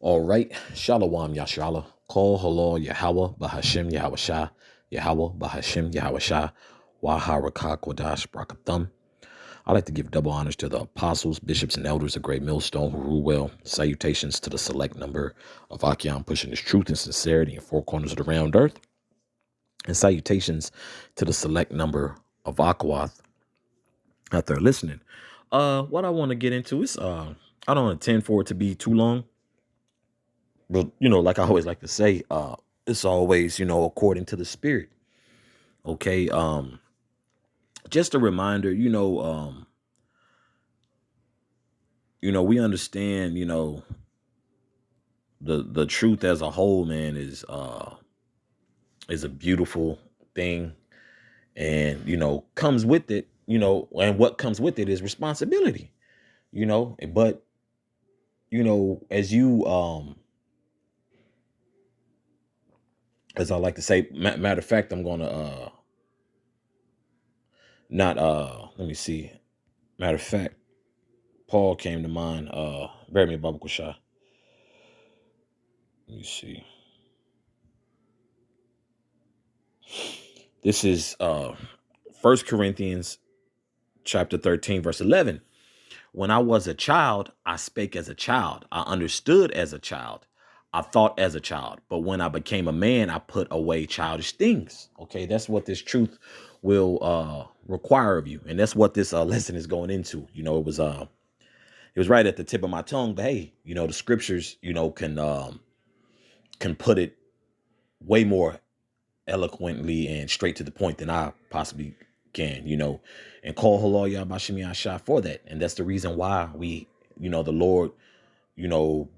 All right. Shalom Yashala. Call Halal Yahweh Bahashim Yahweh Yahweh Bahashim Yahweh Shah Waharaka Kodash Brakathum. I like to give double honors to the apostles, bishops, and elders of Great Millstone who rule well. Salutations to the select number of Achion pushing his truth and sincerity in four corners of the round earth. And salutations to the select number of Aquath out there listening. What I want to get into is I don't intend for it to be too long. But, like I always like to say, it's always, according to the spirit. Okay. Just a reminder, we understand, the truth as a whole, man, is a beautiful thing. And, comes with it, and what comes with it is responsibility, but, as you, as I like to say, matter of fact, I'm going to, not, let me see. Matter of fact, Paul came to mind. Bear me, Baba Kushah. Let me see. This is 1 Corinthians chapter 13, verse 11. When I was a child, I spake as a child. I understood as a child. I thought as a child. But when I became a man, I put away childish things. Okay, that's what this truth will require of you. And that's what this lesson is going into. It was right at the tip of my tongue. But hey, the scriptures, can put it way more eloquently and straight to the point than I possibly can, and call Halal Yabashimi Asha for that. And that's the reason why we, the Lord,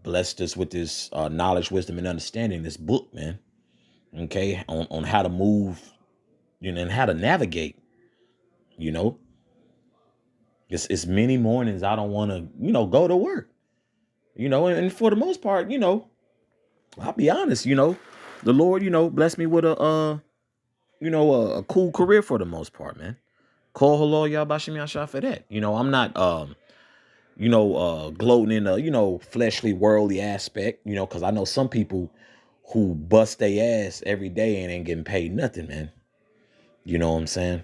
blessed us with this knowledge, wisdom, and understanding, this book, man. Okay, on how to move, and how to navigate, it's many mornings I don't want to, go to work, and for the most part, I'll be honest, the Lord, blessed me with a cool career for the most part, man. Call Halal Yabashim Yasha for that. I'm not gloating in a, fleshly, worldly aspect, because I know some people who bust their ass every day and ain't getting paid nothing, man. You know what I'm saying?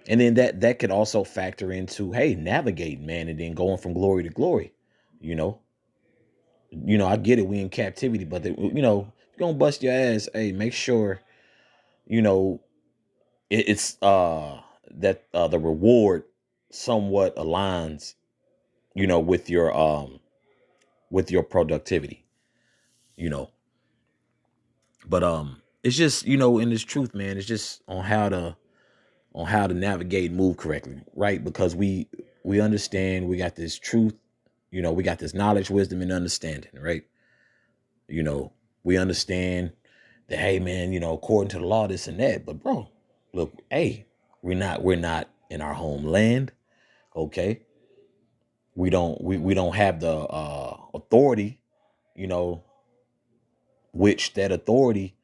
And then that could also factor into, hey, navigating, man, and then going from glory to glory, you know. I get it, we in captivity, but you're gonna bust your ass, hey, make sure, you know, it's that the reward somewhat aligns, with your productivity, you know. But it's just, in this truth, man, it's just on how to navigate and move correctly, right? Because we understand, we got this truth, we got this knowledge, wisdom, and understanding, right? We understand that, hey, man, according to the law, this and that. But bro, look, hey, we're not in our homeland, okay? We don't have the authority, which that authority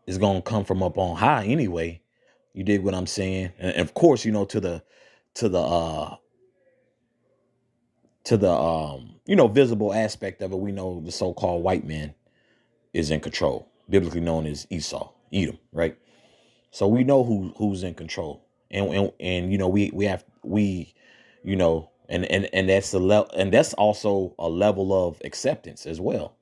is gonna come from up on high anyway. You dig what I'm saying? And of course, to the visible aspect of it, we know the so-called white man is in control, biblically known as Esau, Edom, right? So we know who's in control, and and that's the level, and that's also a level of acceptance as well,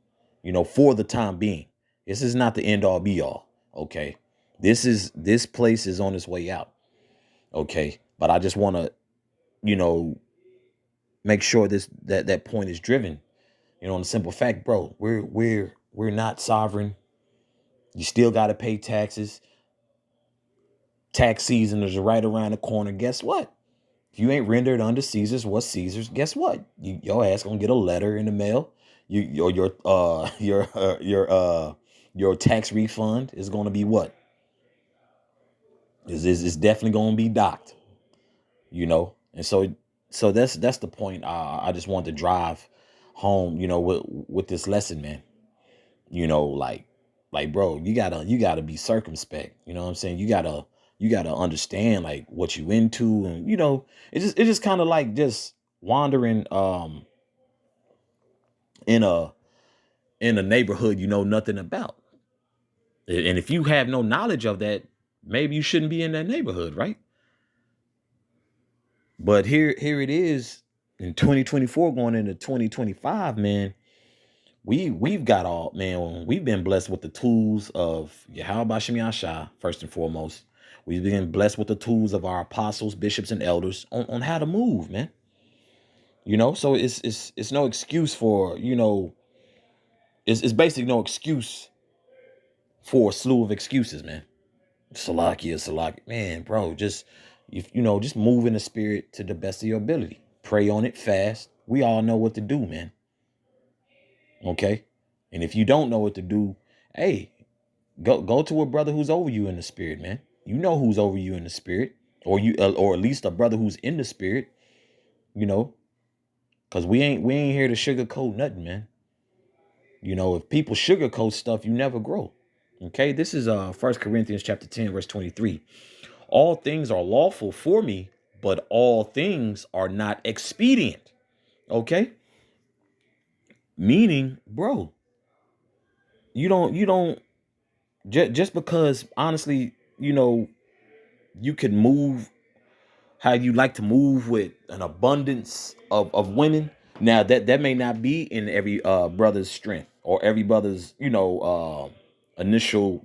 for the time being. This is not the end all be all, okay? This place is on its way out, okay? But I just want to, make sure that point is driven, on the simple fact, bro, we're not sovereign. You still got to pay taxes. Tax season is right around the corner. Guess what? If you ain't rendered under Caesar's what's Caesar's, guess what? Your ass gonna get a letter in the mail. Your tax refund is gonna be what? Is definitely gonna be docked. And so that's the point. I just want to drive home, with this lesson, man. Like bro, you gotta be circumspect. You know what I'm saying? You gotta understand like what you into, and it's just kind of like just wandering in a in a neighborhood you know nothing about. And if you have no knowledge of that, maybe you shouldn't be in that neighborhood, right? But here it is in 2024 going into 2025, man. We've got all, man, we've been blessed with the tools of Yahweh Bashem Yashai, first and foremost. We've been blessed with the tools of our apostles, bishops, and elders on how to move, man. So it's no excuse for, it's basically no excuse for a slew of excuses, man. Salakia, man, bro, just just move in the spirit to the best of your ability. Pray on it, fast. We all know what to do, man. Okay, and if you don't know what to do, hey, go to a brother who's over you in the spirit, man. You know who's over you in the spirit, or at least a brother who's in the spirit. Because we ain't here to sugarcoat nothing, man. If people sugarcoat stuff, you never grow. Okay, this is 1 Corinthians chapter 10, verse 23. All things are lawful for me, but all things are not expedient. Okay? Meaning, bro, you don't just because honestly, you can move how you like to move with an abundance of women. Now that may not be in every brother's strength or every brother's, initial,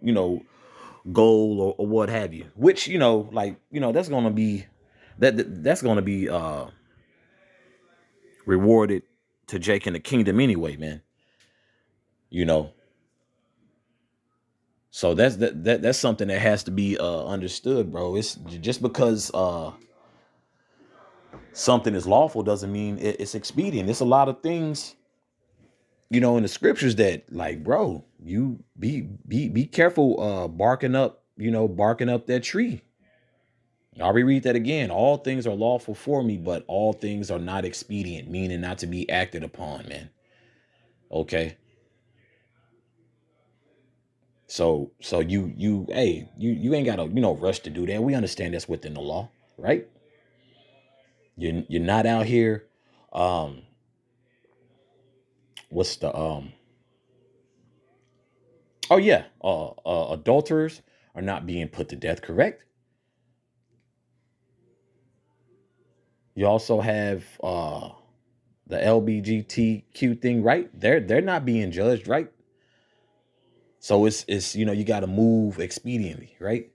goal or what have you, which, that's gonna be that's gonna be rewarded to Jake in the kingdom anyway, man. You know, so that's something that has to be understood, bro. It's just because something is lawful doesn't mean it's expedient. It's a lot of things, in the scriptures that, like, bro, you be careful barking up that tree. I'll reread that again. All things are lawful for me, but all things are not expedient, meaning not to be acted upon, man. Okay. So you ain't gotta, rush to do that. We understand that's within the law, right? You're not out here, um, what's the oh yeah, adulterers are not being put to death, correct? You also have the LBGTQ thing, right? They're not being judged, right? So it's you got to move expediently, right?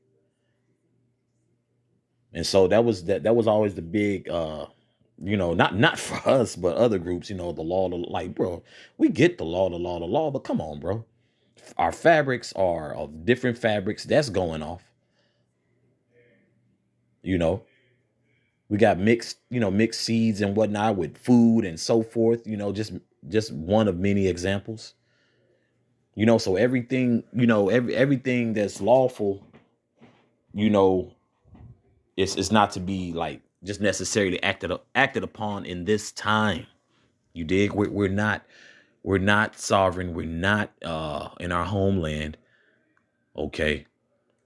And so that was always the big not for us but other groups, the law, like, bro, we get the law, but come on, bro. Our fabrics are of different fabrics that's going off, you know. We got mixed seeds and whatnot with food and so forth, just one of many examples. So everything, everything that's lawful, you know, it's not to be like just necessarily acted upon in this time. You dig? We're not sovereign. We're not in our homeland. Okay.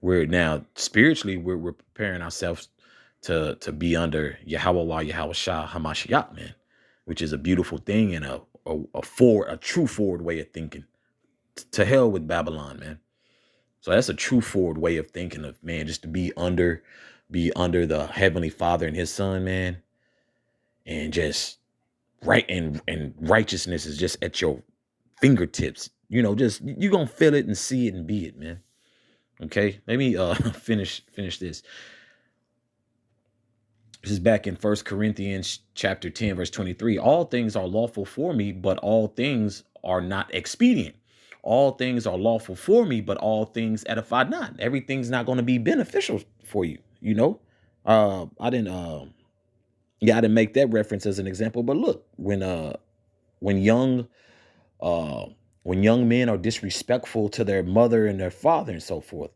We're now spiritually we're preparing ourselves to be under Yahweh Shah Hamashiach, man, which is a beautiful thing and a true forward way of thinking. To hell with Babylon, man. So that's a true forward way of thinking of, man, just to be under the Heavenly Father and His Son, man, and just right and righteousness is just at your fingertips. Just you gonna feel it and see it and be it, man. Okay, let me finish this. This is back in 1 Corinthians chapter 10, verse 23. All things are lawful for me, but all things are not expedient. All things are lawful for me, but all things edify not. Everything's not going to be beneficial for you, I didn't make that reference as an example, but look, when young uh when young men are disrespectful to their mother and their father and so forth,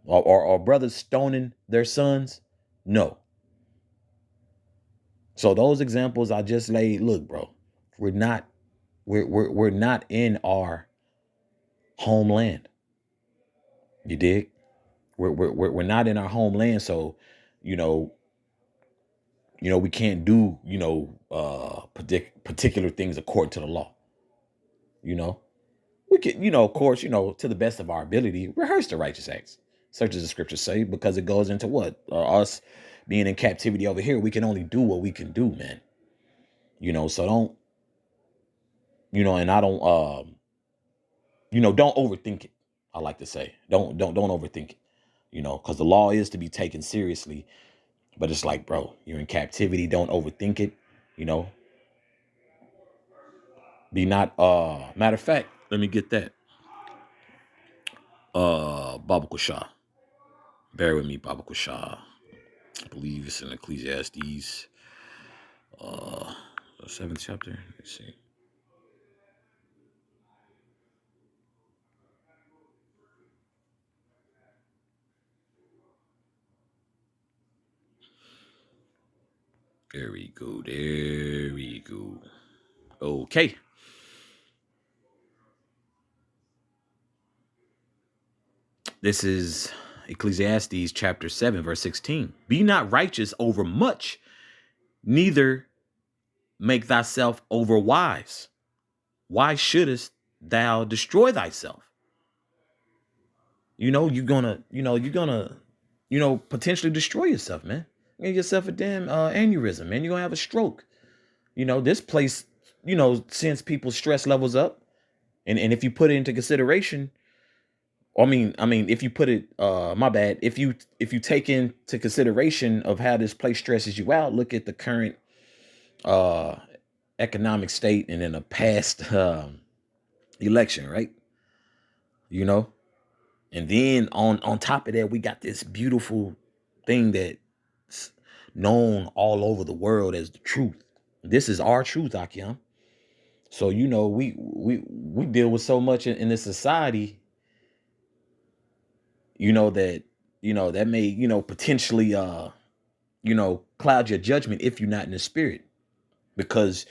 or brothers stoning their sons, no. So those examples I just laid, look, bro, we're not we're not in our homeland. You dig? We're not in our homeland, so you know we can't do particular things according to the law. You know, we can, of course, to the best of our ability, rehearse the righteous acts, such as the scriptures say, because it goes into what us being in captivity over here. We can only do what we can do, man. So don't, and I don't, don't overthink it. I like to say, don't overthink it, because the law is to be taken seriously. But it's like, bro, you're in captivity. Don't overthink it. You know, be not. Matter of fact, let me get that. Baba Kushah. Bear with me, Baba Kushah. I believe it's in Ecclesiastes, the 7th chapter. Let's see. There we go. There we go. Okay. This is Ecclesiastes chapter 7, verse 16. Be not righteous over much, neither make thyself over wise. Why shouldest thou destroy thyself? You're gonna potentially destroy yourself, man. Get yourself a damn aneurysm, man. You're gonna have a stroke. This place, sends people's stress levels up. And if you put it into consideration, if you put it, my bad, if you take into consideration of how this place stresses you out, look at the current uh economic state and in a past election, right? And then on top of that, we got this beautiful thing that's known all over the world as the truth. This is our truth, Akiam. So we deal with so much in this society, that that may potentially cloud your judgment if you're not in the spirit, because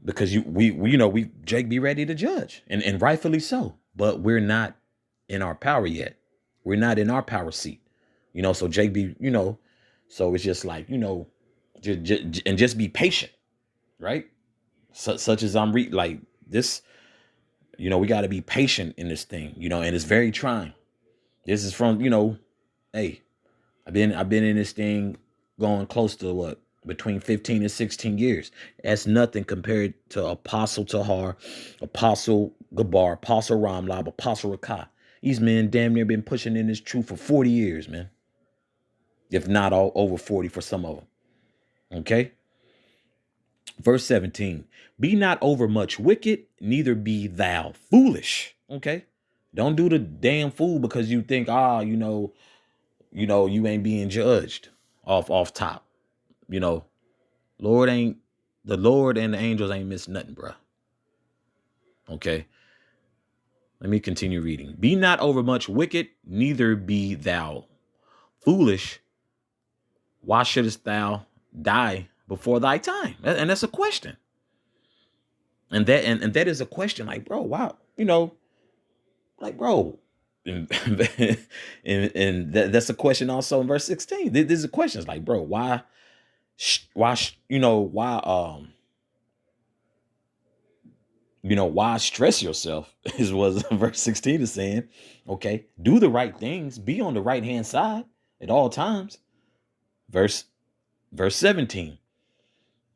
we Jake be ready to judge, and rightfully so, but we're not in our power yet. We're not in our power seat, so Jake be, so it's just like, just be patient, right? Such as I'm like this, we got to be patient in this thing, and it's very trying. This is from, hey, I've been in this thing going close to what, between 15 and 16 years. That's nothing compared to Apostle Tahar, Apostle Gabar, Apostle Ramlab, Apostle Rakah. These men damn near been pushing in this truth for 40 years, man. If not all over 40 for some of them. Okay? Verse 17. Be not overmuch wicked, neither be thou foolish. Okay? Don't do the damn fool because you think, you ain't being judged off top. The Lord and the angels ain't missed nothing, bruh. Okay. Let me continue reading. Be not overmuch wicked, neither be thou foolish. Why shouldest thou die before thy time? And that's a question. And that is a question, like, bro, wow, like, bro. And that's a question also in verse 16. This is a question. It's like, bro, why why stress yourself is what verse 16 is saying. Okay, do the right things, be on the right hand side at all times. Verse 17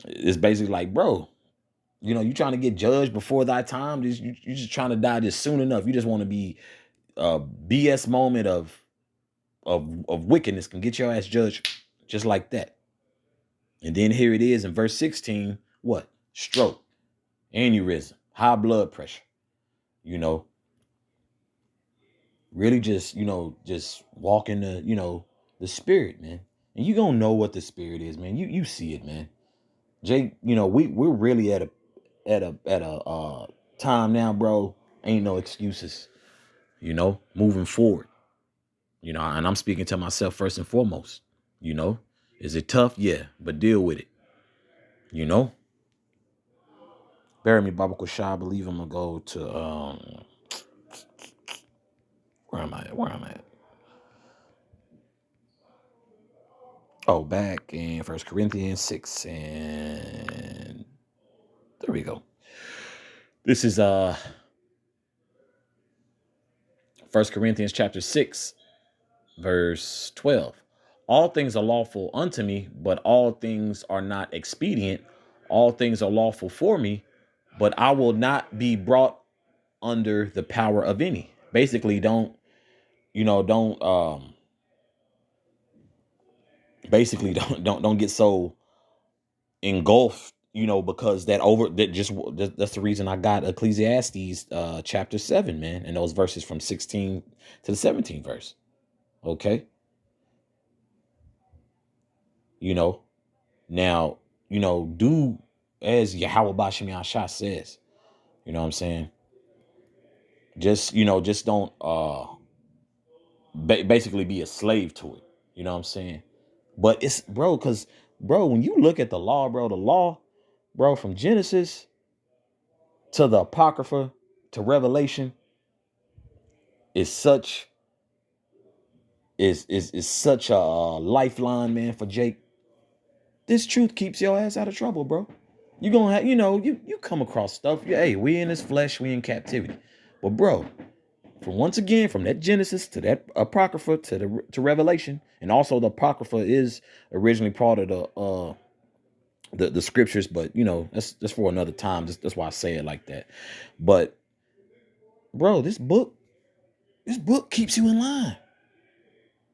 is basically like, bro, you trying to get judged before thy time. You just trying to die just soon enough. You just want to be a BS moment of wickedness can get your ass judged just like that. And then here it is in verse 16, what? Stroke, aneurysm, high blood pressure, really just, just walk in the, the spirit, man. And you gonna know what the spirit is, man. You see it, man. Jake, we're really at a time now, bro. Ain't no excuses, moving forward. And I'm speaking to myself first and foremost. Is it tough? Yeah, but deal with it. Bear me, Baba Kushah. I believe I'm gonna go to where am I at? Oh, back in 1 Corinthians 6, and there we go. This is 1 Corinthians chapter 6, verse 12. All things are lawful unto me, but all things are not expedient. All things are lawful for me, but I will not be brought under the power of any. Basically, don't basically don't get so engulfed, because that's the reason I got Ecclesiastes chapter 7, man, and those verses from 16 to the 17th verse. Okay. Now, do as Yahweh Bashim Yahshua says. You know what I'm saying? Just don't basically be a slave to it. You know what I'm saying? But it's, bro, because, bro, when you look at the law, bro, from Genesis to the Apocrypha to Revelation is such a lifeline, man, for Jake. This truth keeps your ass out of trouble, bro. You gonna have, you come across stuff. Hey, we in this flesh, we in captivity. But bro, from that Genesis to that Apocrypha to Revelation, and also the Apocrypha is originally part of the scriptures, but that's for another time. That's why I say it like that. But bro, this book keeps you in line.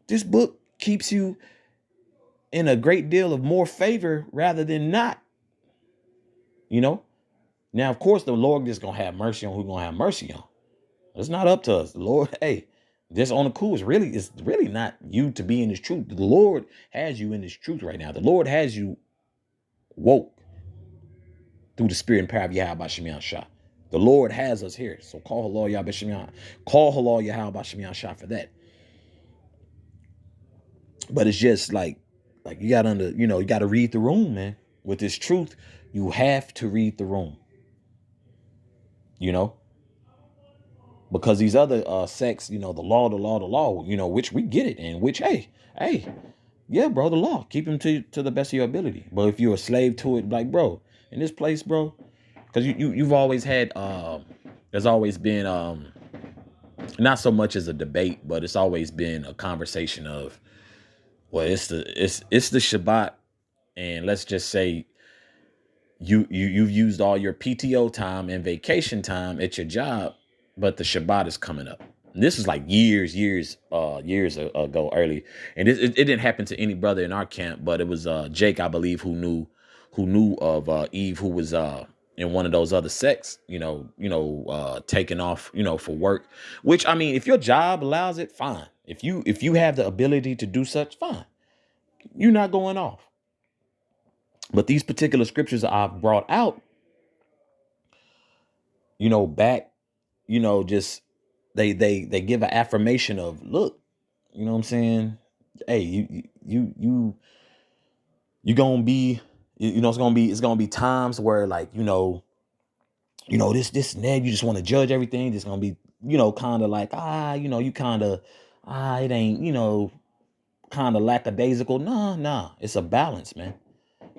This book keeps you in a great deal of more favor rather than not. Now, of course, the Lord is gonna have mercy on who gonna have mercy on. It's not up to us. The Lord, hey, this on the cool is really not you to be in this truth. The Lord has you in this truth right now. The Lord has you woke through the spirit and power of Yahweh Shemiah Shah. The Lord has us here. So call Halal Yahweh Shemiah. Call Halal Yahweh Shemiah Shah for that. But it's just like you gotta read the room, man. With this truth, you have to read the room. Because these other sects, the law, which we get it, and which, hey, yeah, bro, the law, keep them to the best of your ability. But if you're a slave to it, like, bro, in this place, bro, because you've always had, there's always been, not so much as a debate, but it's always been a conversation of, well, it's the Shabbat, and let's just say you've used all your PTO time and vacation time at your job, but the Shabbat is coming up. And this is like years ago, early, and it didn't happen to any brother in our camp, but it was Jake, I believe, who knew of Eve, who was in one of those other sects, taking off, for work. Which, I mean, if your job allows it, fine. If you have the ability to do such, fine. You're not going off. But these particular scriptures I've brought out, back, just they give an affirmation of, look, you know what I'm saying? Hey, you gonna be, it's gonna be times where, like, this and that, you just want to judge everything. It's gonna be, kind of like, you kind of, it ain't, kind of lackadaisical. Nah, it's a balance, man.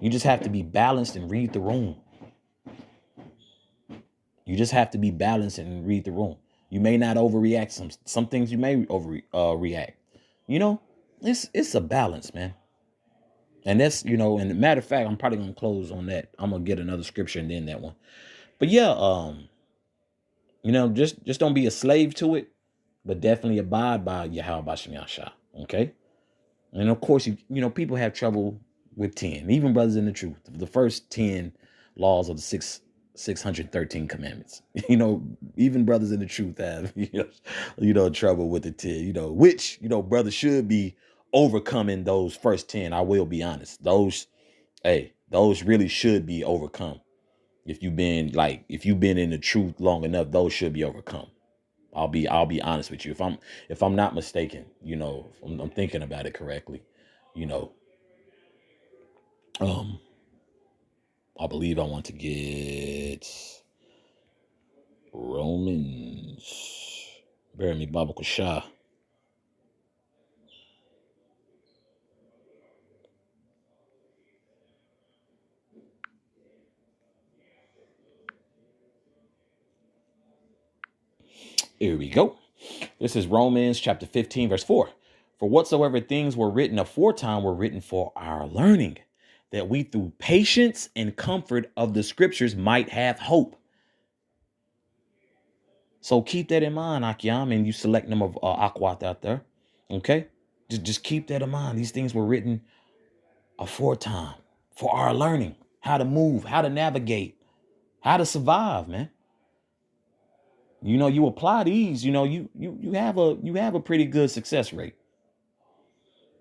You just have to be balanced and read the room. You just have to be balanced and read the room. You may not overreact. Some things you may overreact. It's a balance, man. And that's, and matter of fact, I'm probably gonna close on that. I'm gonna get another scripture and then that one. But yeah, just don't be a slave to it, but definitely abide by Yahweh Bashim Yahshua. Okay. And of course, people have trouble with 10, even brothers in the truth. The first 10 laws of the 613 commandments. Even brothers in the truth have, trouble with the 10, which, brothers should be overcoming those first 10. I will be honest. Those really should be overcome. If you've been in the truth long enough, those should be overcome. I'll be honest with you. If I'm not mistaken, if I'm thinking about it correctly, I believe I want to get Romans. Bear me, Baba Kusha. Here we go. This is Romans chapter 15, verse 4. For whatsoever things were written aforetime were written for our learning, that we through patience and comfort of the scriptures might have hope. So keep that in mind, Akiam, and you select them of Akwat out there. Okay? Just keep that in mind. These things were written aforetime for our learning, how to move, how to navigate, how to survive, man. You know, you apply these, you know, you have a pretty good success rate.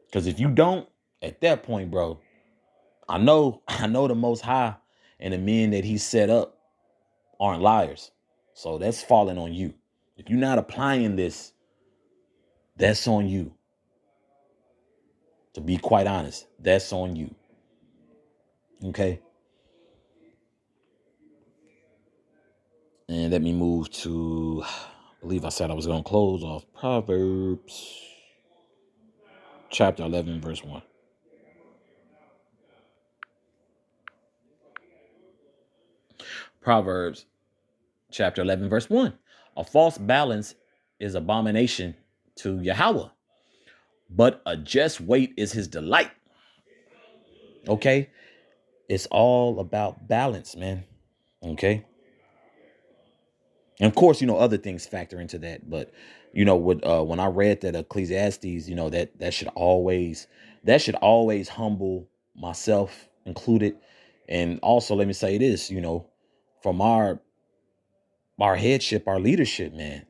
Because if you don't, at that point, bro, I know the Most High and the men that He set up aren't liars. So that's falling on you. If you're not applying this, that's on you. To be quite honest, that's on you. Okay. And let me move to, I believe I said I was going to close off Proverbs chapter 11, verse 1. Proverbs chapter 11, verse 1. A false balance is abomination to Yahweh, but a just weight is His delight. Okay. It's all about balance, man. Okay. And of course, you know, other things factor into that. But, you know, when I read that Ecclesiastes, you know, that should always humble myself included. And also, let me say this, you know, from our headship, our leadership, man.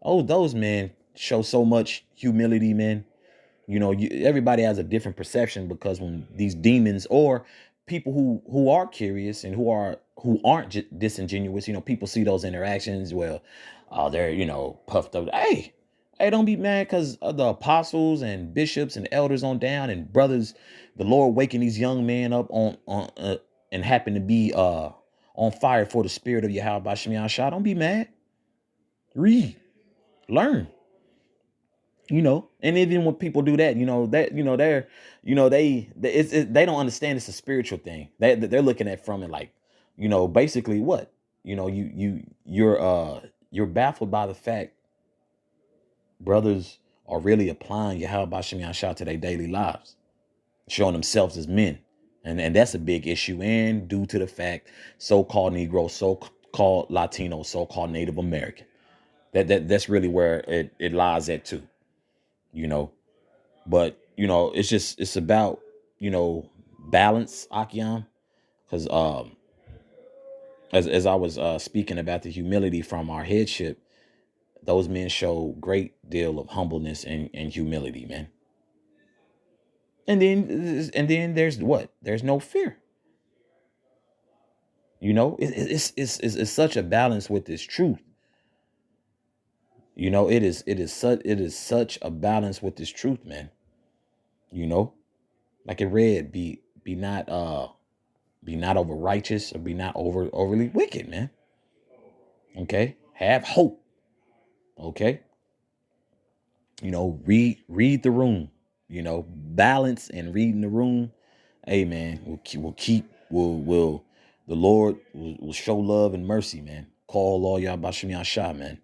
Oh, those men show so much humility, man. You know, everybody has a different perception, because when these demons or people who are curious and who aren't disingenuous, you know, people see those interactions. Well, they're, you know, puffed up. Hey, don't be mad because the apostles and bishops and elders on down and brothers, the Lord waking these young men up on and happen to be on fire for the spirit of Yahweh Bashem Yahshua. Don't be mad. Read, learn. You know, and even when people do that, you know, that, you know, they don't understand it's a spiritual thing. They're looking at from it like, you know, basically what, you know, you're baffled by the fact brothers are really applying Yahweh Bashem Yahshua to their daily lives, showing themselves as men. And that's a big issue. And due to the fact, so-called Negro, so-called Latino, so-called Native American, that's really where it lies at too. You know, but you know, it's about, you know, balance, Akiam, because as I was speaking about the humility from our headship, those men show great deal of humbleness and humility, man. And then there's what? There's no fear. You know, it's such a balance with this truth. You know, it is such a balance with this truth, man. You know, like it read, be not over righteous, or be not overly wicked, man. Okay, have hope. Okay, you know, read the room. You know, balance and reading the room. Hey, man, will the Lord will show love and mercy, man. Call all y'all Bashem Yahshua, man.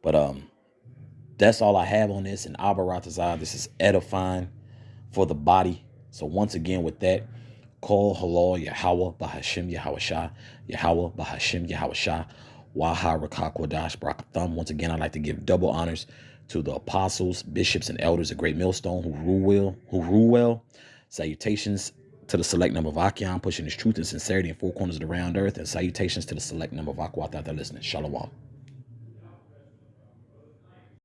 But that's all I have on this. And Abaratazah, this is edifying for the body. So once again, with that, call halal Yahweh Bahashim Yahweh Yahweh Bahashim Yahweh Waha Rakakwadash Brakathum. Once again, I'd like to give double honors to the apostles, bishops, and elders of Great Millstone who rule well. Salutations to the select number of Akion, pushing his truth and sincerity in four corners of the round earth. And salutations to the select number of Akwat out there listening. Shalom.